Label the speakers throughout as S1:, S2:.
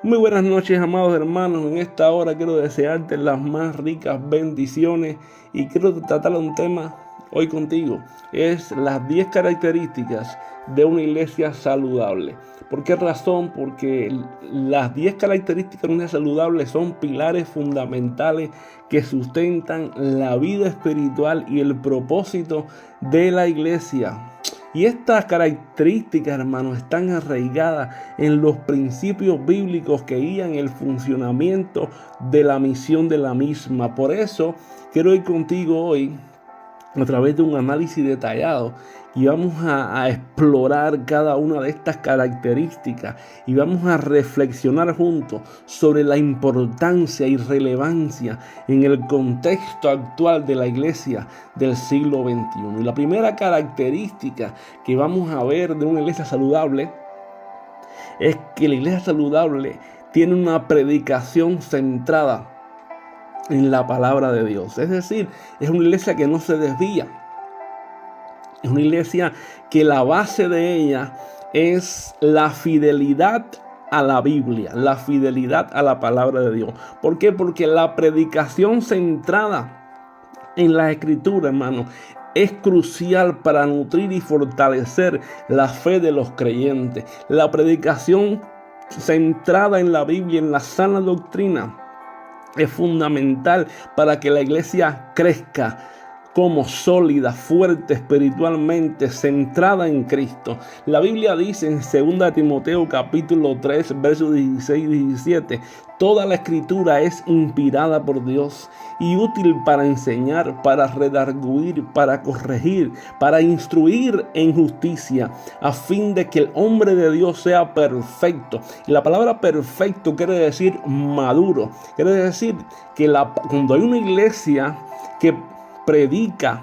S1: Muy buenas noches, amados hermanos. En esta hora quiero desearte las más ricas bendiciones y quiero tratar un tema hoy contigo. Es las 10 características de una iglesia saludable. ¿Por qué razón? Porque las 10 características de una iglesia saludable son pilares fundamentales que sustentan la vida espiritual y el propósito de la iglesia. Y estas características, hermanos, están arraigadas en los principios bíblicos que guían el funcionamiento de la misión de la misma. Por eso quiero ir contigo hoy a través de un análisis detallado y vamos a explorar cada una de estas características y vamos a reflexionar juntos sobre la importancia y relevancia en el contexto actual de la iglesia del siglo XXI. Y la primera característica que vamos a ver de una iglesia saludable es que la iglesia saludable tiene una predicación centrada en la palabra de Dios. Es decir, es una iglesia que no se desvía. Es una iglesia que la base de ella es la fidelidad a la Biblia, la fidelidad a la palabra de Dios. ¿Por qué? Porque la predicación centrada en la Escritura, hermano, es crucial para nutrir y fortalecer la fe de los creyentes. La predicación centrada en la Biblia, en la sana doctrina, es fundamental para que la iglesia crezca como sólida, fuerte espiritualmente, centrada en Cristo. La Biblia dice en 2 Timoteo capítulo 3, versos 16 y 17, toda la escritura es inspirada por Dios y útil para enseñar, para redarguir, para corregir, para instruir en justicia, a fin de que el hombre de Dios sea perfecto. Y la palabra perfecto quiere decir maduro. Quiere decir que cuando hay una iglesia que predica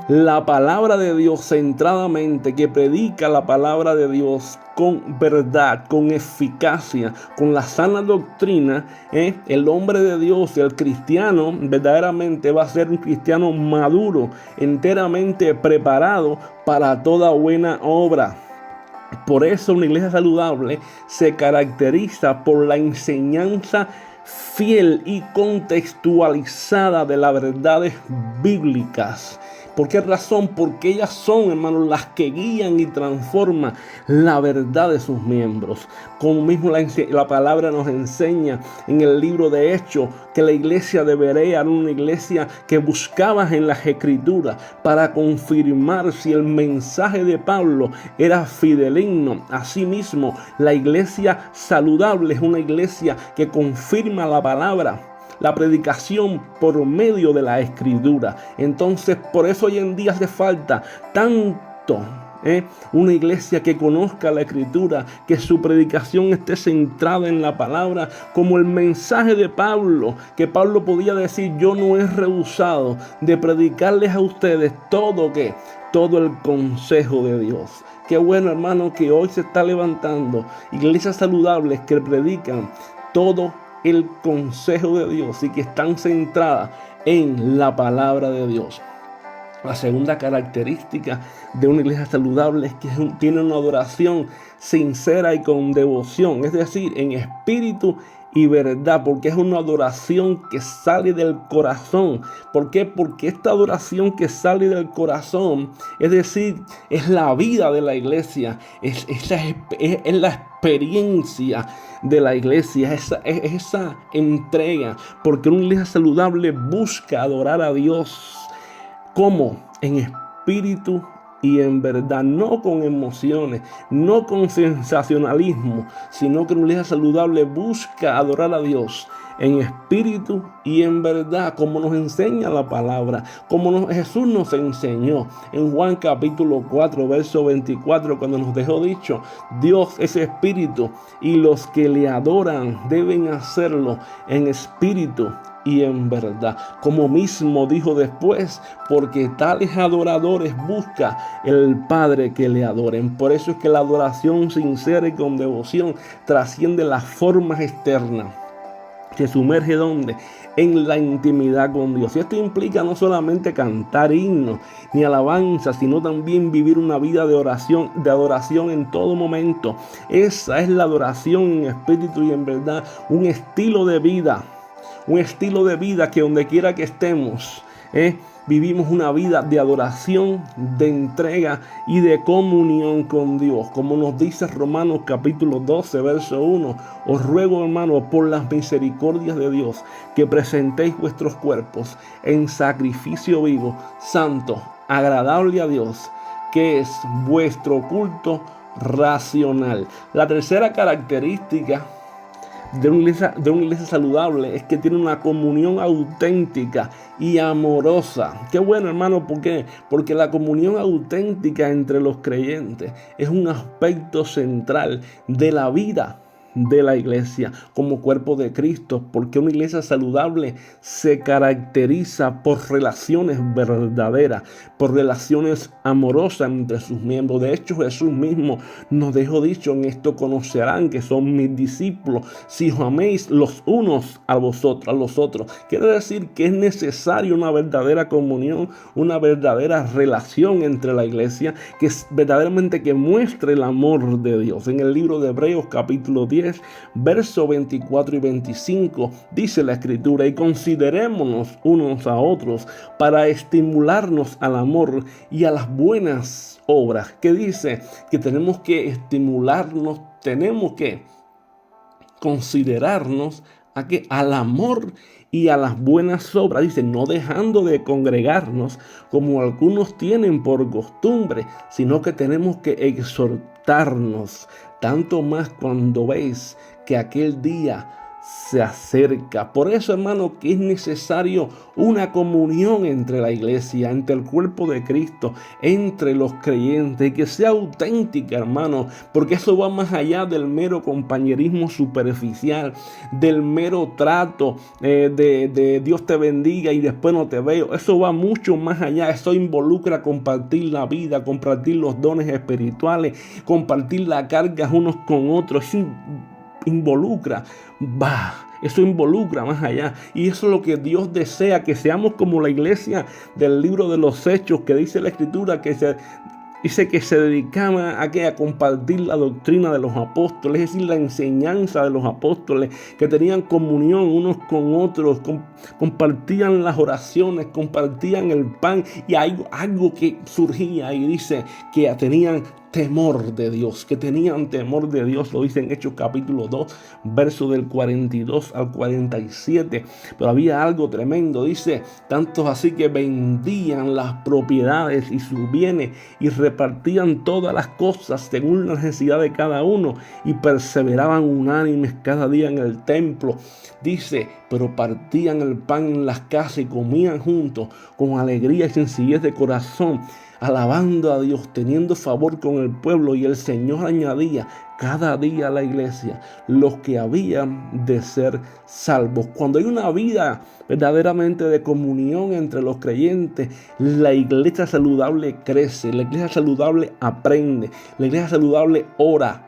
S1: la palabra de Dios centradamente, que predica la palabra de Dios con verdad, con eficacia, con la sana doctrina, el hombre de Dios, el cristiano, verdaderamente va a ser un cristiano maduro, enteramente preparado para toda buena obra. Por eso una iglesia saludable se caracteriza por la enseñanza fiel y contextualizada de las verdades bíblicas. ¿Por qué razón? Porque ellas son, hermanos, las que guían y transforman la verdad de sus miembros. Como mismo la palabra nos enseña en el libro de Hechos, que la iglesia de Berea era una iglesia que buscaba en las Escrituras para confirmar si el mensaje de Pablo era fidedigno. Asimismo, la iglesia saludable es una iglesia que confirma la palabra, la predicación por medio de la Escritura. Entonces, por eso hoy en día hace falta tanto una iglesia que conozca la Escritura, que su predicación esté centrada en la palabra, como el mensaje de Pablo, que Pablo podía decir: yo no he rehusado de predicarles a ustedes todo el consejo de Dios. Qué bueno, hermano, que hoy se está levantando iglesias saludables que predican todo el consejo de Dios y que están centradas en la palabra de Dios. La segunda característica de una iglesia saludable es que tiene una adoración sincera y con devoción, es decir, en espíritu y verdad, porque es una adoración que sale del corazón. ¿Por qué? Porque esta adoración que sale del corazón, es decir, es la vida de la iglesia, es la experiencia de la iglesia, esa entrega, porque una iglesia saludable busca adorar a Dios. ¿Cómo? En espíritu y en verdad, no con emociones, no con sensacionalismo, sino que una iglesia saludable busca adorar a Dios en espíritu y en verdad, como nos enseña la palabra, como Jesús nos enseñó en Juan capítulo 4, verso 24, cuando nos dejó dicho: Dios es espíritu y los que le adoran deben hacerlo en espíritu y en verdad. Como mismo dijo después: porque tales adoradores busca el Padre que le adoren. Por eso es que la adoración sincera y con devoción trasciende las formas externas. Se sumerge ¿dónde? En la intimidad con Dios. Y esto implica no solamente cantar himnos ni alabanzas, sino también vivir una vida de adoración en todo momento. Esa es la adoración en espíritu y en verdad, un estilo de vida que donde quiera que estemos, vivimos una vida de adoración, de entrega y de comunión con Dios. Como nos dice Romanos capítulo 12, verso 1. Os ruego, hermanos, por las misericordias de Dios, que presentéis vuestros cuerpos en sacrificio vivo, santo, agradable a Dios, que es vuestro culto racional. La tercera característica de una iglesia saludable es que tiene una comunión auténtica y amorosa. Qué bueno, hermano, ¿por qué? Porque la comunión auténtica entre los creyentes es un aspecto central de la vida de la iglesia como cuerpo de Cristo, porque una iglesia saludable se caracteriza por relaciones verdaderas, por relaciones amorosas entre sus miembros. De hecho, Jesús mismo nos dejó dicho: en esto conocerán que son mis discípulos, si os améis los unos a vosotros, a los otros. Quiere decir que es necesario una verdadera comunión, una verdadera relación entre la iglesia, que es verdaderamente que muestre el amor de Dios. En el libro de Hebreos capítulo 10, verso 24 y 25, dice la escritura: y considerémonos unos a otros para estimularnos al amor y a las buenas obras. Que dice que tenemos que estimularnos, tenemos que considerarnos al amor y a las buenas obras. Dice: no dejando de congregarnos como algunos tienen por costumbre, sino que tenemos que exhortarnos, tanto más cuando veis que aquel día se acerca. Por eso, hermano, que es necesario una comunión entre la iglesia, entre el cuerpo de Cristo, entre los creyentes, y que sea auténtica, hermano, porque eso va más allá del mero compañerismo superficial, del mero trato de Dios te bendiga y después no te veo. Eso va mucho más allá. Eso involucra compartir la vida, compartir los dones espirituales, compartir las cargas unos con otros. Eso involucra más allá, y eso es lo que Dios desea, que seamos como la iglesia del libro de los Hechos, que dice la escritura que se dedicaba a compartir la doctrina de los apóstoles, es decir, la enseñanza de los apóstoles, que tenían comunión unos con otros, compartían las oraciones, compartían el pan, y hay algo que surgía y dice que tenían temor de Dios, que tenían temor de Dios. Lo dice en Hechos capítulo 2, verso del 42 al 47. Pero había algo tremendo, dice: tantos así que vendían las propiedades y sus bienes y repartían todas las cosas según la necesidad de cada uno, y perseveraban unánimes cada día en el templo. Dice: pero partían el pan en las casas y comían juntos con alegría y sencillez de corazón, alabando a Dios, teniendo favor con el pueblo, y el Señor añadía cada día a la iglesia los que habían de ser salvos. Cuando hay una vida verdaderamente de comunión entre los creyentes, la iglesia saludable crece, la iglesia saludable aprende, la iglesia saludable ora,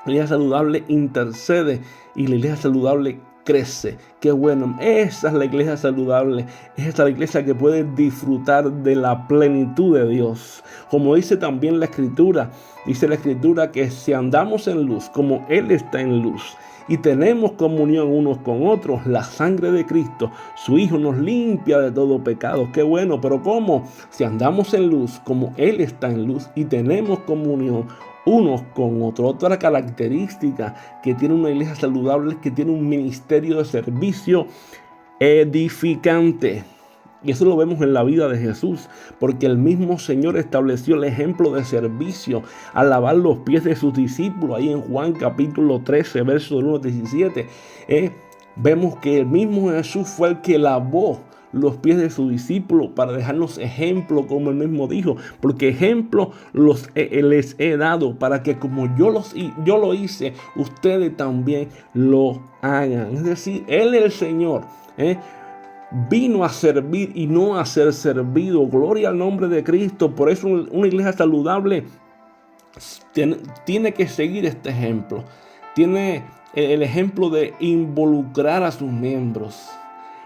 S1: la iglesia saludable intercede y la iglesia saludable crece. Qué bueno, esa es la iglesia saludable, esa es la iglesia que puede disfrutar de la plenitud de Dios. Como dice también la escritura, dice la escritura que si andamos en luz como Él está en luz, y tenemos comunión unos con otros, la sangre de Cristo, su Hijo, nos limpia de todo pecado. Qué bueno, pero ¿cómo? Si andamos en luz como Él está en luz y tenemos comunión unos con otros. Otra característica que tiene una iglesia saludable es que tiene un ministerio de servicio edificante. Y eso lo vemos en la vida de Jesús, porque el mismo Señor estableció el ejemplo de servicio al lavar los pies de sus discípulos. Ahí en Juan capítulo 13, verso 1 al 17. Vemos que el mismo Jesús fue el que lavó los pies de sus discípulos para dejarnos ejemplo, como él mismo dijo, porque ejemplo les he dado para que como yo lo hice, ustedes también lo hagan. Es decir, Él, el Señor, vino a servir y no a ser servido. Gloria al nombre de Cristo. Por eso una iglesia saludable tiene que seguir este ejemplo. tiene el ejemplo de involucrar a sus miembros.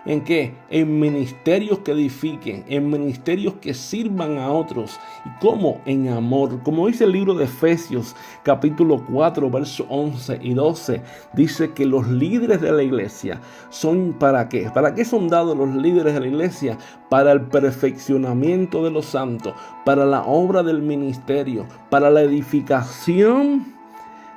S1: ¿En qué? En ministerios que edifiquen, en ministerios que sirvan a otros. ¿Y cómo? En amor. Como dice el libro de Efesios, capítulo 4, versos 11 y 12, dice que los líderes de la iglesia son ¿para qué? ¿Para qué son dados los líderes de la iglesia? Para el perfeccionamiento de los santos, para la obra del ministerio, para la edificación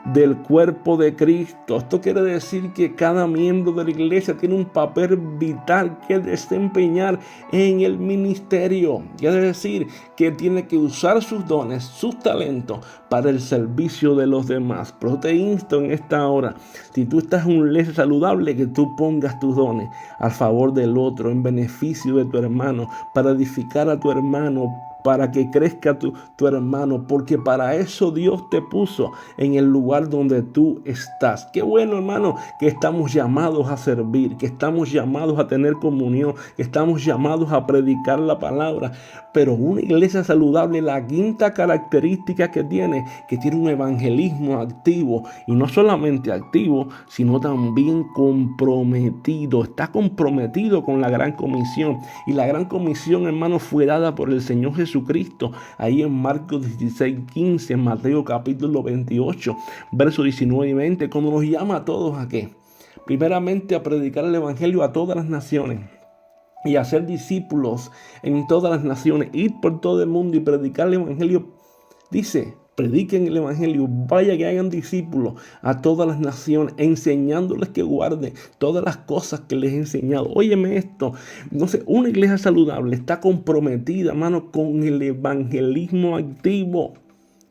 S1: del cuerpo de Cristo. Esto quiere decir que cada miembro de la iglesia tiene un papel vital que desempeñar en el ministerio. Quiere decir que tiene que usar sus dones, sus talentos para el servicio de los demás. Pero te insto en esta hora, si tú estás en una iglesia saludable, que tú pongas tus dones a favor del otro, en beneficio de tu hermano, para edificar a tu hermano, para que crezca tu hermano, porque para eso Dios te puso en el lugar donde tú estás. Qué bueno, hermano, que estamos llamados a servir, que estamos llamados a tener comunión, que estamos llamados a predicar la palabra. Pero una iglesia saludable, la quinta característica que tiene un evangelismo activo, y no solamente activo, sino también comprometido. Está comprometido con la gran comisión, y la gran comisión, hermano, fue dada por el Señor Jesucristo ahí en Marcos 16:15, en Mateo capítulo 28, versos 19 y 20, cuando nos llama a todos ¿a qué? Primeramente a predicar el evangelio a todas las naciones y a ser discípulos en todas las naciones, ir por todo el mundo y predicar el evangelio. Dice: prediquen el evangelio, vaya que hagan discípulos a todas las naciones, enseñándoles que guarden todas las cosas que les he enseñado. Óyeme esto, no sé, una iglesia saludable está comprometida, hermano, con el evangelismo activo.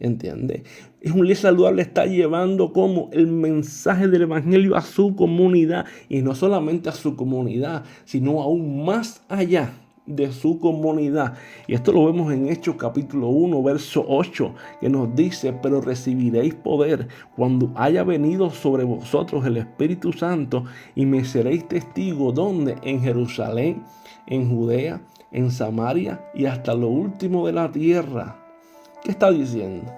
S1: ¿Entiende? Es una iglesia saludable, está llevando como el mensaje del evangelio a su comunidad, y no solamente a su comunidad, sino aún más allá de su comunidad. Y esto lo vemos en Hechos capítulo 1, verso 8, que nos dice: pero recibiréis poder cuando haya venido sobre vosotros el Espíritu Santo, y me seréis testigos, ¿dónde? En Jerusalén, en Judea, en Samaria y hasta lo último de la tierra. ¿Qué está diciendo?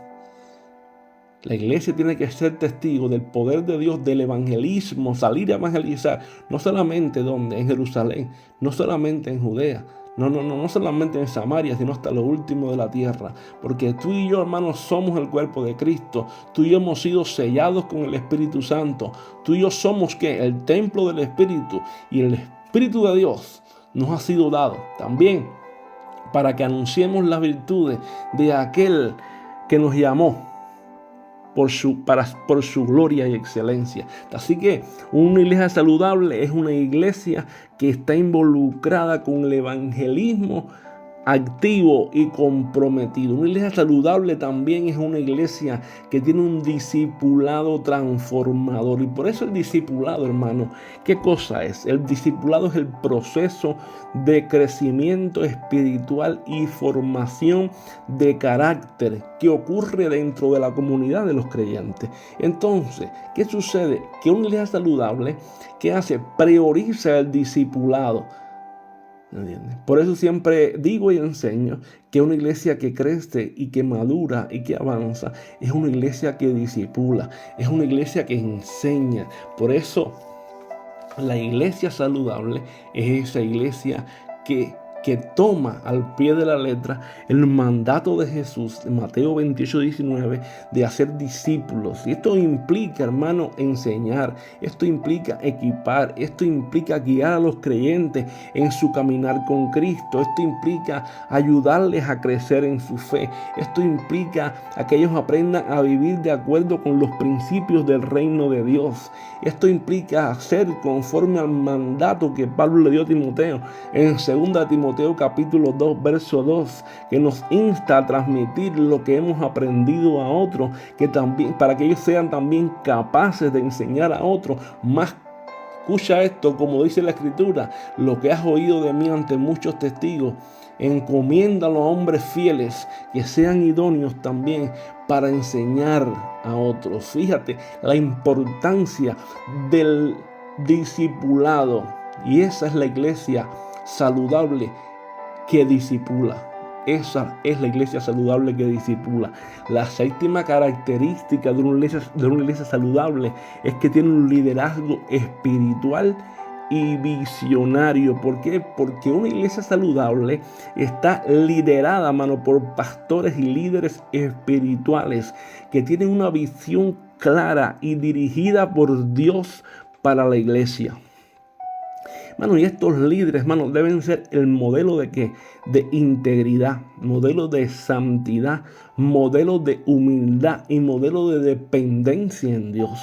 S1: La iglesia tiene que ser testigo del poder de Dios, del evangelismo, salir a evangelizar, no solamente ¿dónde? En Jerusalén, no solamente en Judea, no solamente en Samaria, sino hasta lo último de la tierra. Porque tú y yo, hermanos, somos el cuerpo de Cristo. Tú y yo hemos sido sellados con el Espíritu Santo. Tú y yo somos ¿qué? El templo del Espíritu, y el Espíritu de Dios nos ha sido dado también para que anunciemos las virtudes de aquel que nos llamó por su gloria y excelencia. Así que una iglesia saludable es una iglesia que está involucrada con el evangelismo activo y comprometido. Una iglesia saludable también es una iglesia que tiene un discipulado transformador. Y por eso el discipulado, hermano, ¿qué cosa es? El discipulado es el proceso de crecimiento espiritual y formación de carácter que ocurre dentro de la comunidad de los creyentes. Entonces, ¿qué sucede? Que una iglesia saludable, ¿qué hace? Prioriza el discipulado. ¿Entiendes? Por eso siempre digo y enseño que una iglesia que crece y que madura y que avanza es una iglesia que discipula, es una iglesia que enseña. Por eso la iglesia saludable es esa iglesia que toma al pie de la letra el mandato de Jesús en Mateo 28:19 de hacer discípulos. Y esto implica, hermano, enseñar. Esto implica equipar. Esto implica guiar a los creyentes en su caminar con Cristo. Esto implica ayudarles a crecer en su fe. Esto implica a que ellos aprendan a vivir de acuerdo con los principios del reino de Dios. Esto implica hacer conforme al mandato que Pablo le dio a Timoteo en 2 Timoteo capítulo 2, verso 2, que nos insta a transmitir lo que hemos aprendido a otros, que también, para que ellos sean también capaces de enseñar a otros más. Escucha esto, como dice la Escritura: lo que has oído de mí ante muchos testigos, encomiéndalo a hombres fieles que sean idóneos también para enseñar a otros. Fíjate la importancia del discipulado, y esa es la iglesia saludable que discipula. Esa es la iglesia saludable que discipula. La séptima característica de una iglesia saludable es que tiene un liderazgo espiritual y visionario. ¿Por qué? Porque una iglesia saludable está liderada, por pastores y líderes espirituales que tienen una visión clara y dirigida por Dios para la iglesia. Y estos líderes, deben ser el modelo de ¿qué? De integridad, modelo de santidad, modelo de humildad y modelo de dependencia en Dios.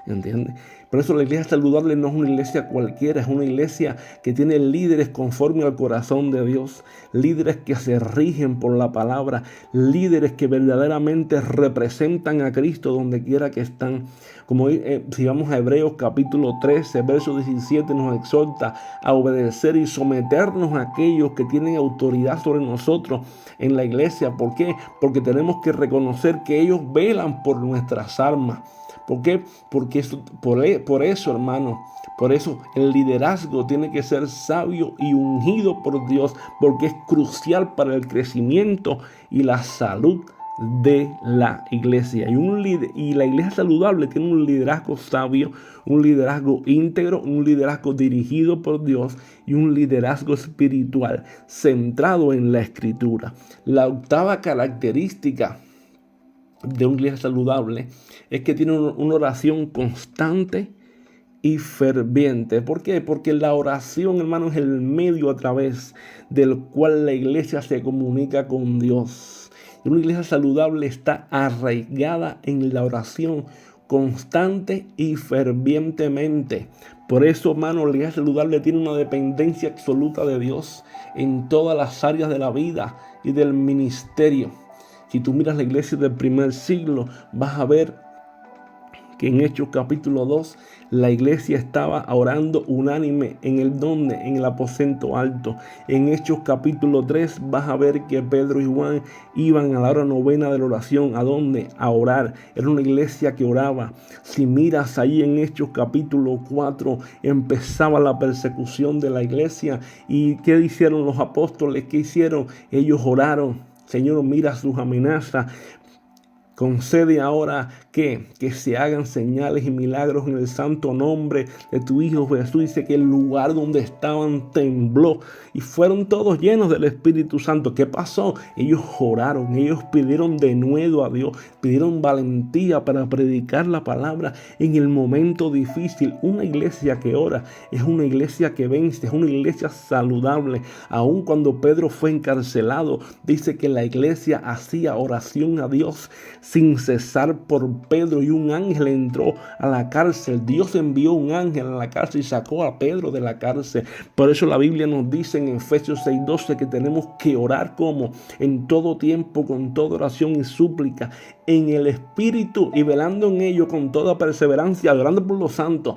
S1: ¿Entiendes? Por eso la iglesia saludable no es una iglesia cualquiera, es una iglesia que tiene líderes conforme al corazón de Dios, líderes que se rigen por la palabra, líderes que verdaderamente representan a Cristo donde quiera que están. Como si vamos a Hebreos capítulo 13, verso 17, nos exhorta a obedecer y someternos a aquellos que tienen autoridad sobre nosotros en la iglesia. ¿Por qué? Porque tenemos que reconocer que ellos velan por nuestras almas. ¿Por qué? Por eso, hermano, por eso el liderazgo tiene que ser sabio y ungido por Dios, porque es crucial para el crecimiento y la salud de la iglesia. Y la iglesia saludable tiene un liderazgo sabio, un liderazgo íntegro, un liderazgo dirigido por Dios y un liderazgo espiritual centrado en la Escritura. La octava característica de una iglesia saludable es que tiene una oración constante y ferviente. ¿Por qué? Porque la oración, hermano, es el medio a través del cual la iglesia se comunica con Dios. Y una iglesia saludable está arraigada en la oración constante y fervientemente. Por eso, hermano, la iglesia saludable tiene una dependencia absoluta de Dios en todas las áreas de la vida y del ministerio. Si tú miras la iglesia del primer siglo, vas a ver que en Hechos capítulo 2, la iglesia estaba orando unánime en el aposento alto. En Hechos capítulo 3 vas a ver que Pedro y Juan iban a la hora novena de la oración. ¿A dónde? A orar. Era una iglesia que oraba. Si miras ahí en Hechos capítulo 4, empezaba la persecución de la iglesia. ¿Y qué hicieron los apóstoles? ¿Qué hicieron? Ellos oraron. Señor, mira sus amenazas. Concede ahora que se hagan señales y milagros en el santo nombre de tu Hijo Jesús. Dice que el lugar donde estaban tembló y fueron todos llenos del Espíritu Santo. ¿Qué pasó? Ellos oraron, ellos pidieron denuedo a Dios, pidieron valentía para predicar la palabra en el momento difícil. Una iglesia que ora es una iglesia que vence, es una iglesia saludable. Aun cuando Pedro fue encarcelado, dice que la iglesia hacía oración a Dios sin cesar por Pedro, y un ángel entró a la cárcel. Dios envió un ángel a la cárcel y sacó a Pedro de la cárcel. Por eso la Biblia nos dice en Efesios 6:12 que tenemos que orar como en todo tiempo, con toda oración y súplica, en el Espíritu, y velando en ello con toda perseverancia, orando por los santos.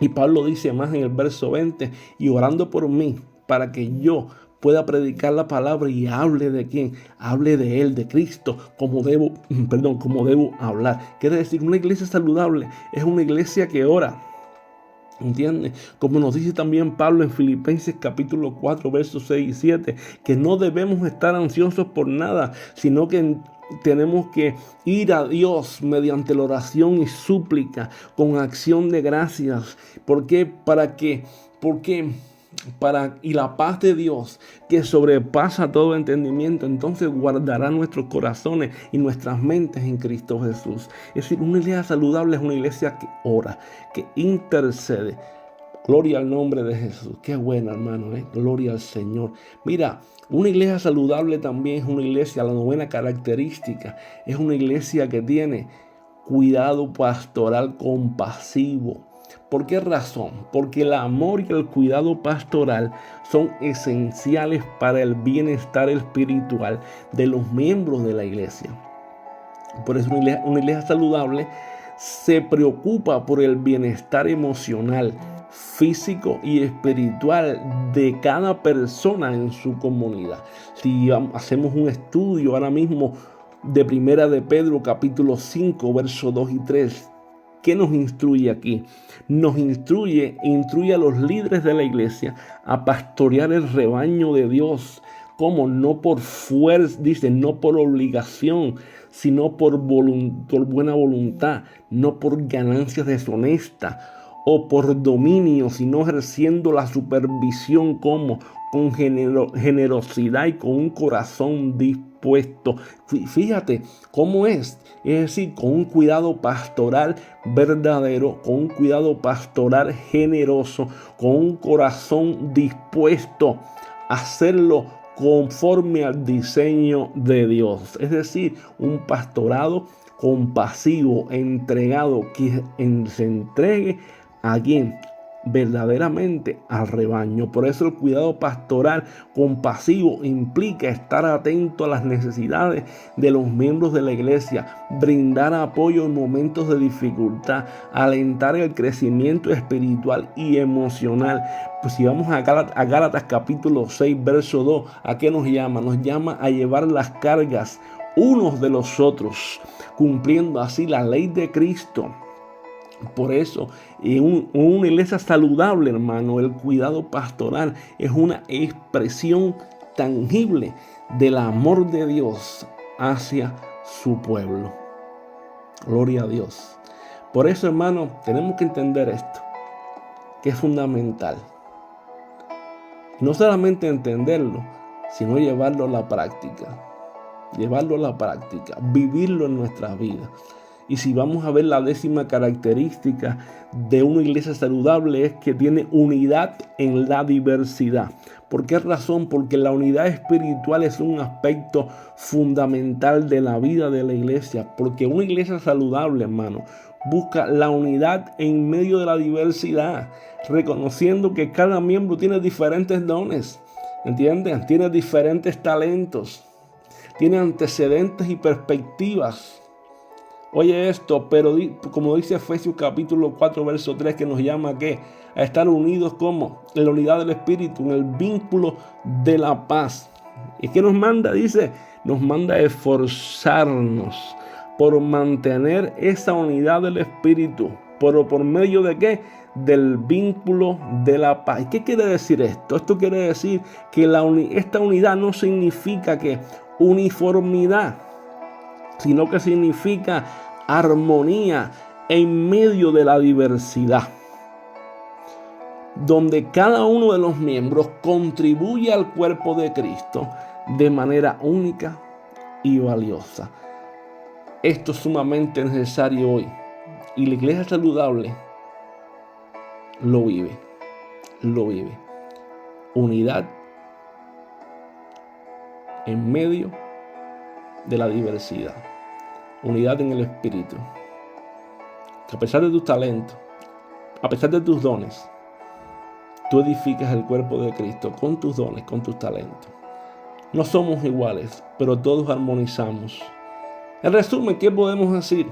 S1: Y Pablo dice más en el verso 20, y orando por mí, para que yo pueda predicar la palabra y hable de quién, hable de él, de Cristo, como debo hablar. Quiere decir, una iglesia saludable es una iglesia que ora. ¿Entiendes? Como nos dice también Pablo en Filipenses capítulo 4, versos 6 y 7, que no debemos estar ansiosos por nada, sino que tenemos que ir a Dios mediante la oración y súplica, con acción de gracias. ¿Por qué? Y la paz de Dios, que sobrepasa todo entendimiento, entonces guardará nuestros corazones y nuestras mentes en Cristo Jesús. Es decir, una iglesia saludable es una iglesia que ora, que intercede. Gloria al nombre de Jesús. Qué bueno, hermano, Gloria al Señor. Mira, una iglesia saludable también es una iglesia, la novena característica, es una iglesia que tiene cuidado pastoral compasivo. ¿Por qué razón? Porque el amor y el cuidado pastoral son esenciales para el bienestar espiritual de los miembros de la iglesia. Por eso una iglesia saludable se preocupa por el bienestar emocional, físico y espiritual de cada persona en su comunidad. Si hacemos un estudio ahora mismo de Primera de Pedro capítulo 5, versos 2 y 3, ¿qué nos instruye aquí? Nos instruye a los líderes de la iglesia a pastorear el rebaño de Dios ¿Cómo? No por fuerza, dice, no por obligación, sino por buena voluntad, no por ganancias deshonestas o por dominio, sino ejerciendo la supervisión como con generosidad y con un corazón dispuesto. Fíjate cómo es decir, con un cuidado pastoral verdadero, con un cuidado pastoral generoso, con un corazón dispuesto a hacerlo conforme al diseño de Dios. Es decir, un pastorado compasivo, entregado, que se entregue a quien verdaderamente al rebaño. Por eso el cuidado pastoral compasivo implica estar atento a las necesidades de los miembros de la iglesia, brindar apoyo en momentos de dificultad, alentar el crecimiento espiritual y emocional. Pues si vamos a Gálatas capítulo 6 verso 2, ¿a qué nos llama? Nos llama a llevar las cargas unos de los otros, cumpliendo así la ley de Cristo. Por eso, en una iglesia saludable, hermano, el cuidado pastoral es una expresión tangible del amor de Dios hacia su pueblo. Gloria a Dios. Por eso, hermano, tenemos que entender esto, que es fundamental. No solamente entenderlo, sino llevarlo a la práctica. Llevarlo a la práctica, vivirlo en nuestras vidas. Y si vamos a ver la 10ª característica de una iglesia saludable, es que tiene unidad en la diversidad. ¿Por qué razón? Porque la unidad espiritual es un aspecto fundamental de la vida de la iglesia. Porque una iglesia saludable, hermano, busca la unidad en medio de la diversidad, reconociendo que cada miembro tiene diferentes dones, ¿entienden? Tiene diferentes talentos, tiene antecedentes y perspectivas. Oye esto, pero como dice Efesios capítulo 4 verso 3, que nos llama a estar unidos como en la unidad del Espíritu, en el vínculo de la paz. ¿Y qué nos manda? Dice, nos manda a esforzarnos por mantener esa unidad del Espíritu. ¿Por medio de qué? Del vínculo de la paz. ¿Y qué quiere decir esto? Esto quiere decir que esta unidad no significa que uniformidad, sino que significa armonía en medio de la diversidad, donde cada uno de los miembros contribuye al cuerpo de Cristo de manera única y valiosa. Esto es sumamente necesario hoy, y la iglesia saludable lo vive. Unidad en medio de la diversidad. Unidad en el espíritu. Que a pesar de tus talentos, a pesar de tus dones, tú edificas el cuerpo de Cristo con tus dones, con tus talentos. No somos iguales, pero todos armonizamos. En resumen, ¿qué podemos decir?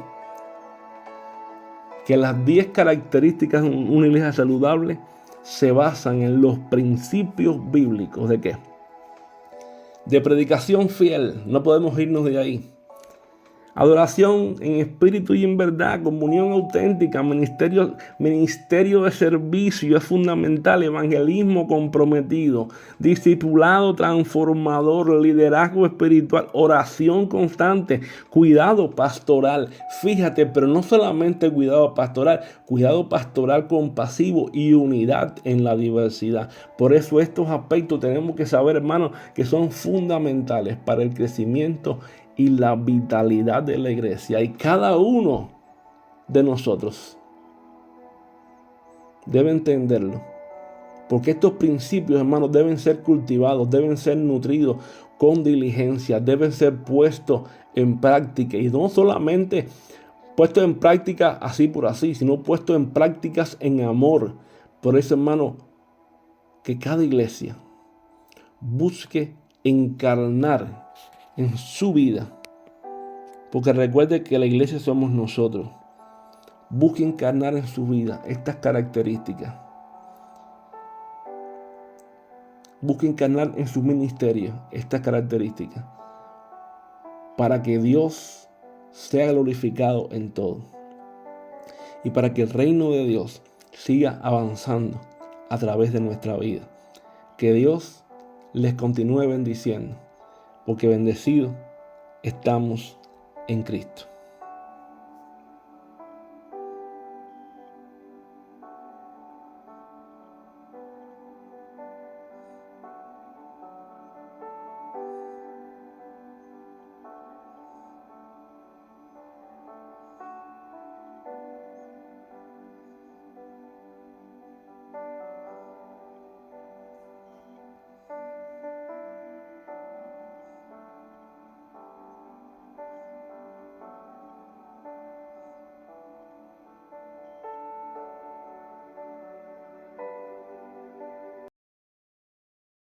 S1: Que las 10 características de una iglesia saludable se basan en los principios bíblicos. ¿De qué? De predicación fiel. No podemos irnos de ahí. Adoración en espíritu y en verdad, comunión auténtica, ministerio de servicio es fundamental, evangelismo comprometido, discipulado transformador, liderazgo espiritual, oración constante, cuidado pastoral. Fíjate, pero no solamente cuidado pastoral compasivo y unidad en la diversidad. Por eso estos aspectos tenemos que saber, hermanos, que son fundamentales para el crecimiento y la vitalidad de la iglesia. Y cada uno de nosotros debe entenderlo, porque estos principios, hermanos, deben ser cultivados, deben ser nutridos con diligencia, deben ser puestos en práctica, y no solamente puestos en práctica así por así, sino puestos en prácticas en amor. Por eso, hermano, que cada iglesia busque encarnar en su vida, porque recuerde que la iglesia somos nosotros. Busque encarnar en su vida estas características. Busque encarnar en su ministerio estas características, para que Dios sea glorificado en todo y para que el reino de Dios siga avanzando a través de nuestra vida. Que Dios les continúe bendiciendo, porque bendecidos estamos en Cristo.